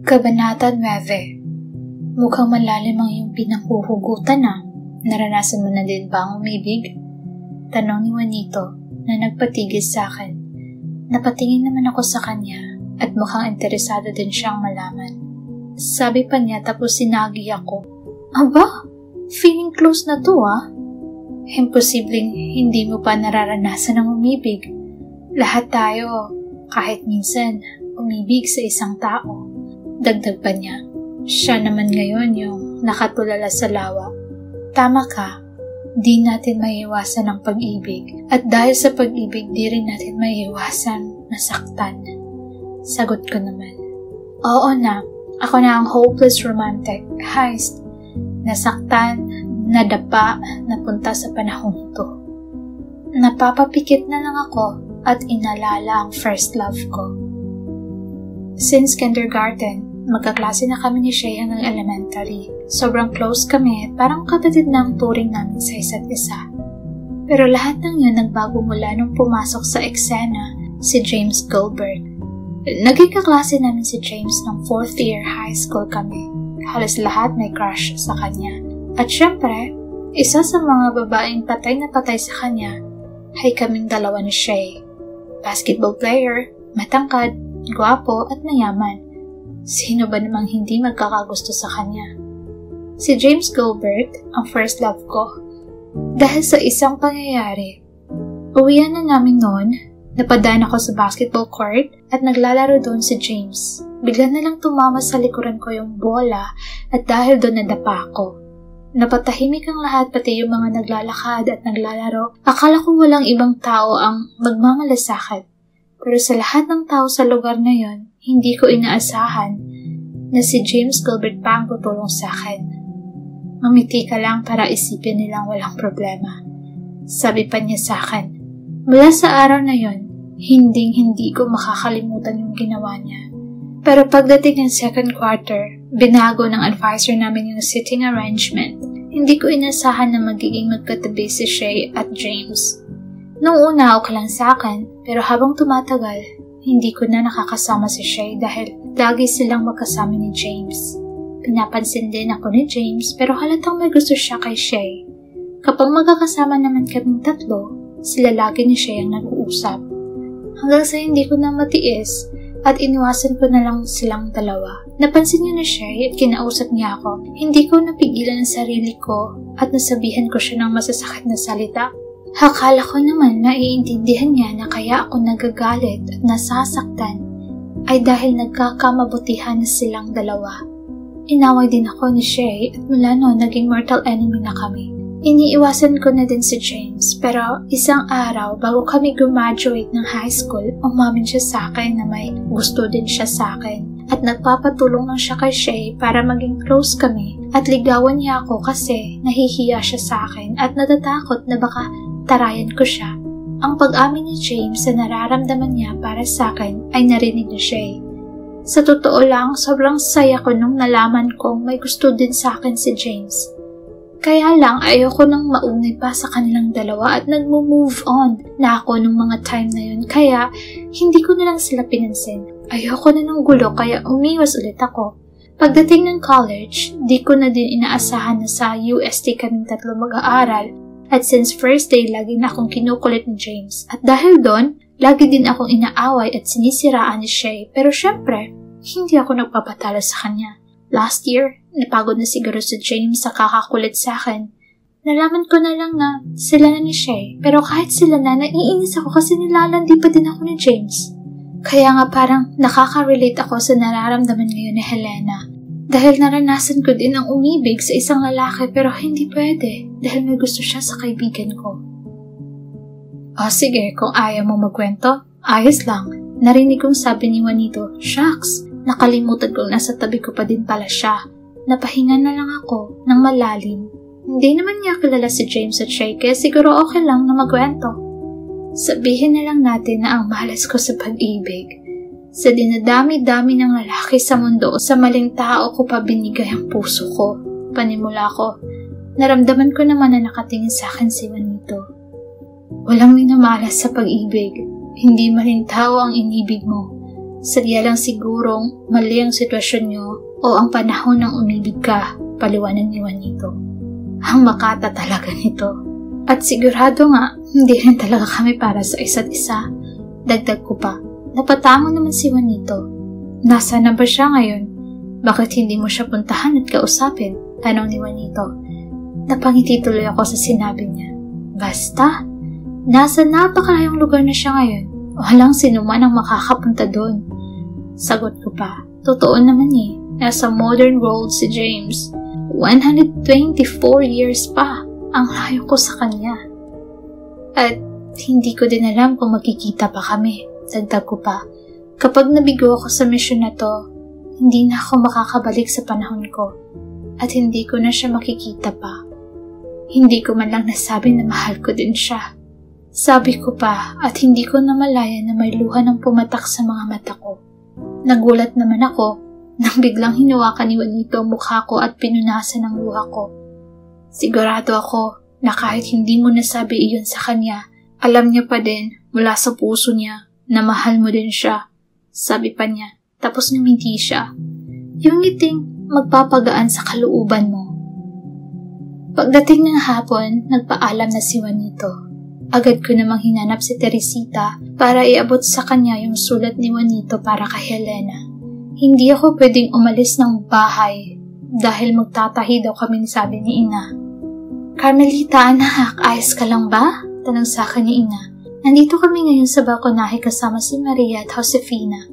Kabanata 9. Mukhang malalim ang iyong pinanghuhugutan na. Naranasan mo na din ba ang umibig? Tanong ni Juanito na nagpatigil sa akin. Napatingin naman ako sa kanya at mukhang interesado din siyang malaman. Sabi pa niya tapos sinagi ako. Aba, feeling close na to ah. Imposibleng hindi mo pa nararanasan ang umibig. Lahat tayo, kahit minsan, umibig sa isang tao. Dagdag pa niya, siya naman ngayon yung nakatulala sa lawa. Tama ka, di natin maiiwasan ang pag-ibig. At dahil sa pag-ibig, di rin natin maiiwasan nasaktan. Sagot ko naman. Oo na, ako na ang hopeless romantic. Heist, nasaktan, nadapa, napunta sa panahong to. Napapapikit na lang ako at inalala ang first love ko. Since kindergarten, magkaklase na kami ni Shay hanggang elementary. Sobrang close kami at parang kapatid na ang turing namin sa isa't isa. Pero lahat ng yun nagbago mula nung pumasok sa eksena si James Gilbert. Naging kaklase namin si James ng 4th year high school kami. Halos lahat may crush sa kanya. At syempre, isa sa mga babaeng patay na patay sa kanya ay kaming dalawa ni Shay. Basketball player, matangkad, gwapo at mayaman. Sino ba namang hindi magkakagusto sa kanya? Si James Gilbert ang first love ko. Dahil sa isang pangyayari, uwian na namin noon, napadaan ako sa basketball court at naglalaro doon si James. Bigla na lang tumama sa likuran ko yung bola at dahil doon nadapa ako. Napatahimik ang lahat pati yung mga naglalakad at naglalaro. Akala ko walang ibang tao ang magmamalasakit. Pero sa lahat ng tao sa lugar na yon, hindi ko inaasahan na si James Gilbert pa ang tutulong sa akin. Mamiti ka lang para isipin nilang walang problema. Sabi pa niya sa akin, mula sa araw na yon, hindi ko makakalimutan yung ginawa niya. Pero pagdating ng second quarter, binago ng advisor namin yung sitting arrangement. Hindi ko inasahan na magiging magkatabi si Shay at James. Noong una okay lang sa akin, pero habang tumatagal, hindi ko na nakakasama si Shay dahil lagi silang magkasama ni James. Pinapansin din ako ni James pero halatang may gusto siya kay Shay. Kapag magkakasama naman kaming tatlo, sila lagi ni Shay ang nag-uusap. Hanggang sa hindi ko na matiis at iniwasan ko na lang silang dalawa. Napansin niya na Shay at kinausap niya ako. Hindi ko napigilan ang sarili ko at nasabihan ko siya ng masasakit na salita. Akala ko naman naiintindihan niya na kaya ako nagagalit at nasasaktan ay dahil nagkakamabutihan na silang dalawa. Inaway din ako ni Shay at mula noon naging mortal enemy na kami. Iniiwasan ko na din si James pero isang araw bago kami graduate ng high school, umamin siya sa akin na may gusto din siya sa akin at nagpapatulong lang siya kay Shay para maging close kami at ligawan niya ako kasi nahihiya siya sa akin at natatakot na baka tarayan ko siya. Ang pag-amin ni James na nararamdaman niya para sa akin ay narinig ni Shay. Sa totoo lang, sobrang saya ko nung nalaman kong may gusto din sa akin si James. Kaya lang ayoko nang maunay pa sa kanilang dalawa at nagmo-move on na ako nung mga time na yun kaya hindi ko na lang sila pinansin. Ayoko na ng gulo kaya umiwas ulit ako. Pagdating ng college, di ko na din inaasahan na sa UST kaming tatlo mag-aaral. At since first day, lagi na akong kinukulit ni James. At dahil doon, lagi din akong inaaway at sinisiraan ni Shay. Pero syempre, hindi ako nagpapatalo sa kanya. Last year, napagod na siguro si James sa kakakulit sa akin. Nalaman ko na lang na sila na ni Shay. Pero kahit sila na, naiinis ako kasi nilalandi pa din ako ni James. Kaya nga parang nakaka-relate ako sa nararamdaman ngayon ni Helena. Dahil naranasan ko din ang umibig sa isang lalaki pero hindi pwede dahil may gusto siya sa kaibigan ko. O sige, kung ayaw mo magkwento, ayos lang. Narinig kong sabi ni Juanito, shucks, nakalimutan kong nasa tabi ko pa din pala siya. Napahinga na lang ako ng malalim. Hindi naman niya kilala si James at Shay kaya siguro okay lang na magkwento. Sabihin na lang natin na ang malas ko sa pag-ibig. Sa dinadami-dami ng lalaki sa mundo, sa maling tao ko pa binigay ang puso ko. Panimula ko, naramdaman ko naman na nakatingin sa akin si Juanito. Walang minamalas sa pag-ibig. Hindi maling tao ang inibig mo. Sadya lang sigurong mali ang sitwasyon niyo o ang panahon ng umibig ka, paliwanag ni Juanito. Ang makata talaga nito. At sigurado nga, hindi rin talaga kami para sa isa't isa. Dagdag ko pa, napatango naman si Juanito. Nasaan na ba siya ngayon? Bakit hindi mo siya puntahan at kausapin? Tanong ni Juanito. Napangiti tuloy ako sa sinabi niya. Basta, nasa napakalayong lugar na siya ngayon. Walang sino man ang makakapunta doon. Sagot ko pa, totoo naman eh. Nasa modern world si James. 124 years pa ang layo ko sa kanya. At hindi ko din alam kung magkikita pa kami. Dagdag ko pa, kapag nabigo ako sa misyon na to, hindi na ako makakabalik sa panahon ko at hindi ko na siya makikita pa. Hindi ko man lang nasabi na mahal ko din siya. Sabi ko pa at hindi ko na malaya na may luha ng pumatak sa mga mata ko. Nagulat naman ako nang biglang hinawakan ni Juanito ang mukha ko at pinunasan ang luha ko. Sigurado ako na kahit hindi mo nasabi iyon sa kanya, alam niya pa din mula sa puso niya na mahal mo din siya. Sabi pa niya, tapos ngumiti siya. Yung ngiting magpapagaan sa kalooban mo. Pagdating ng hapon, nagpaalam na si Juanito. Agad ko namang hinanap si Teresita para iabot sa kanya yung sulat ni Juanito para kay Helena. Hindi ako pwedeng umalis ng bahay dahil magtatahi daw kami, sabi ni Ina. Carmelita, anak, ayos ka lang ba? Tanong sa akin ni Ina. Nandito kami ngayon sa balkonahe kasama si Maria at Josefina.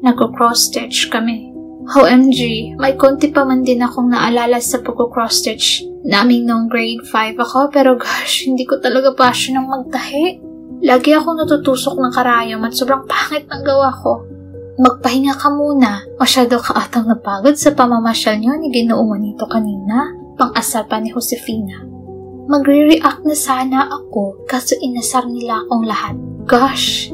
Nagko-cross-stitch kami. OMG, may konti pa man din akong naalala sa pagko-cross-stitch namin noong grade 5 ako, pero gosh, hindi ko talaga passion ng magtahi. Lagi akong natutusok ng karayom at sobrang pangit ng gawa ko. Magpahinga ka muna. Masyado ka atang napagod sa pamamasyal niyo ni Ginoong Juanito kanina. Pang-asar pa ni Josefina. Magre-react na sana ako kaso inasar nila akong lahat. Gosh!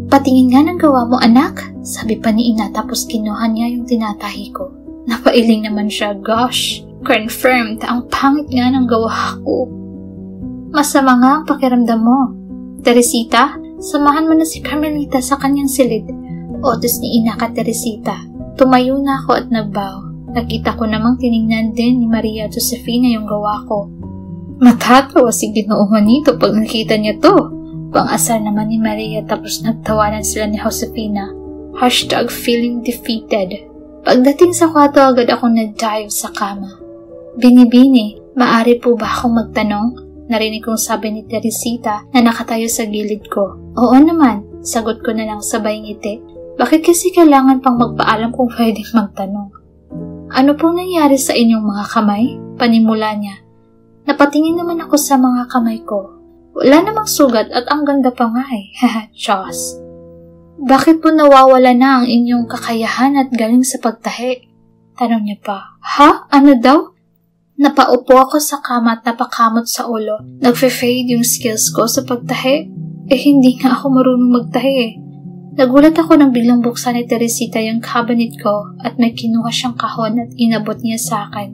Patingin nga ng gawa mo, anak, sabi pa ni Ina tapos kinuha niya yung tinatahi ko. Napailing naman siya. Gosh! Confirmed, ang pangit nga ng gawa ko. Masama nga ang pakiramdam mo. Teresita, samahan mo na si Carmelita sa kanyang silid. Utos ni Ina ka Teresita. Tumayo na ako at nagbaw. Nakita ko namang tinignan din ni Maria at Josefina yung gawa ko. Matatawa si Ginoong Juanito pag nakita niya to. Pang-asar naman ni Maria tapos nagtawanan sila ni Josefina. #feeling defeated. Pagdating sa kwarto agad akong nag-dive sa kama. Binibini, maaari po ba akong magtanong? Narinig kong sabi ni Teresita na nakatayo sa gilid ko. Oo naman, sagot ko na lang sabay ngiti. Bakit kasi kailangan pang magpaalam kung pwedeng magtanong? Ano pong nangyari sa inyong mga kamay? Panimula niya. Napatingin naman ako sa mga kamay ko. Wala namang sugat at ang ganda pa nga eh. Chos. Bakit po nawawala na ang inyong kakayahan at galing sa pagtahi? Tanong niya pa. Ha? Ano daw? Napaupo ako sa kama at napakamot sa ulo. Nagfe-fade yung skills ko sa pagtahi. Hindi nga ako marunong magtahi eh. Nagulat ako nang biglang buksan ni Teresita yung cabinet ko at may kinuha siyang kahon at inabot niya sa akin.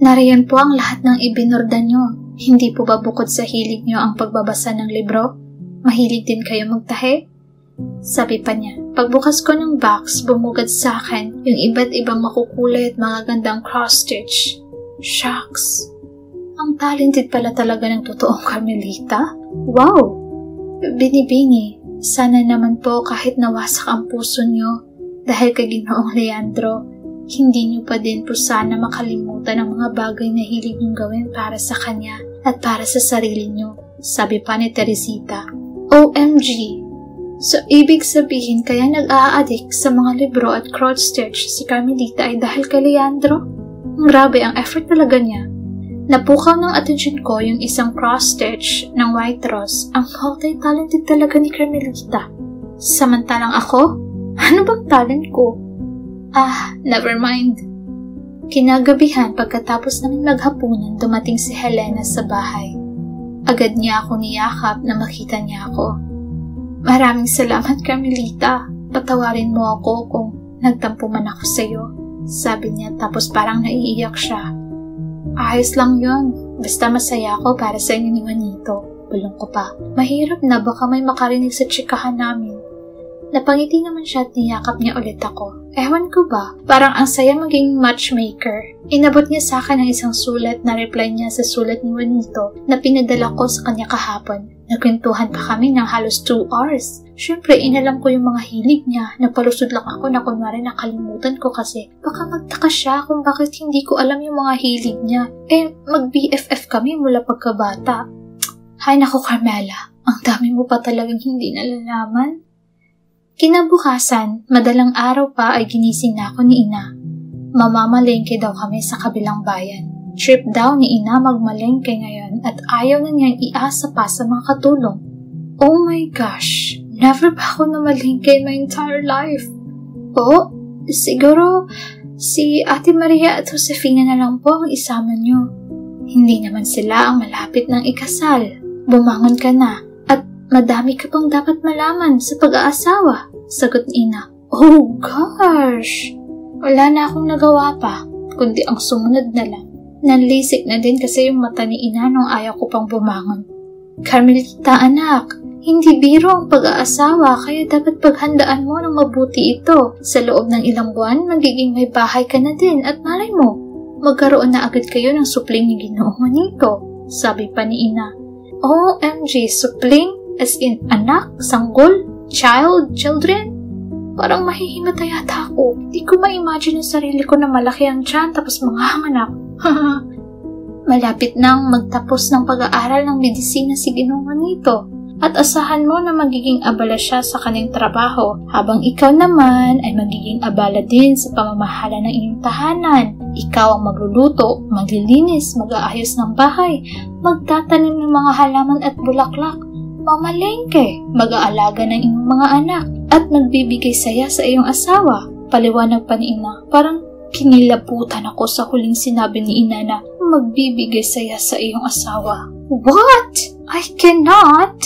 Nariyan po ang lahat ng ibinorda niyo. Hindi po ba bukod sa hilig niyo ang pagbabasa ng libro? Mahilig din kayo magtahi? Sabi pa niya. Pagbukas ko ng box, bumugad sa akin yung iba't ibang makukulay at mga gandang cross-stitch. Shucks! Ang talented pala talaga ng totoong Carmelita. Wow! Binibini, sana naman po kahit nawasak ang puso niyo dahil kay Ginoong Leandro, hindi niyo pa din po sana makalimutan ang mga bagay na hilig niyong gawin para sa kanya at para sa sarili niyo, sabi pa ni Teresita. OMG! So, ibig sabihin kaya nag-a-addict sa mga libro at cross-stitch si Carmelita ay dahil kay Leandro? Grabe ang effort talaga niya. Napukaw ng atensyon ko yung isang cross-stitch ng white rose. Ang multi-talented talaga ni Carmelita. Samantalang ako? Ano bang talent ko? Never mind. Kinagabihan pagkatapos namin maghapunan, dumating si Helena sa bahay. Agad niya ako niyakap na makita niya ako. Maraming salamat, Carmelita. Patawarin mo ako kung nagtampo man ako sa iyo, sabi niya tapos parang naiiyak siya. Ayos lang yun. Basta masaya ako para sa inyo ni Juanito. Bulong ko pa. Mahirap na baka may makarinig sa tsikahan namin. Napangiti naman siya at niyakap niya ulit ako. Ewan ko ba, parang ang saya maging matchmaker. Inabot niya sa akin ang isang sulat na reply niya sa sulat ni Juanito na pinadala ko sa kanya kahapon. Nagkwentuhan pa kami ng halos 2 hours. Siyempre, inalam ko yung mga hilig niya. Napalusod lang ako na kunwari nakalimutan ko kasi baka magtaka siya kung bakit hindi ko alam yung mga hilig niya. Mag-BFF kami mula pagkabata. Hay nako Carmela, ang dami mo pa talagang hindi nalalaman. Kinabukasan, madalang araw pa ay ginising na ako ni Ina. Mamamalengke daw kami sa kabilang bayan. Trip daw ni Ina magmalengke ngayon at ayaw na niyang iasa pa sa mga katulong. Oh my gosh, never pa ako namalengke in my entire life. Po, siguro si Ate Maria at Josefina na lang po ang isama niyo. Hindi naman sila ang malapit ng ikasal. Bumangon ka na. Madami ka pang dapat malaman sa pag-aasawa, sagot ni Ina. Oh gosh! Wala na akong nagawa pa, kundi ang sumunod na lang. Nanlisik na din kasi yung mata ni Ina nung ayaw ko pang bumangon. Carmelita anak, hindi biro ang pag-aasawa kaya dapat paghandaan mo ng mabuti ito. Sa loob ng ilang buwan, magiging may bahay ka na din at malay mo, magkaroon na agad kayo ng supling ni Ginoong Juanito, sabi pa ni Ina. OMG, supling? As in, anak, sanggol, children? Parang mahihimata yata ako. Di ko ma-imagine ang sarili ko na malaki ang tiyan tapos manghanganak. Malapit nang magtapos ng pag-aaral ng medisina si Ginoong Juanito at asahan mo na magiging abala siya sa kanyang trabaho habang ikaw naman ay magiging abala din sa pamamahala ng iyong tahanan. Ikaw ang magluluto, maglilinis, mag-aayos ng bahay, magtatanim ng mga halaman at bulaklak, mamalengke, mag-aalaga ng iyong mga anak, at magbibigay saya sa iyong asawa. Paliwanag pa ni Ina, parang kinilabutan ako sa huling sinabi ni Ina na magbibigay saya sa iyong asawa. What? I cannot!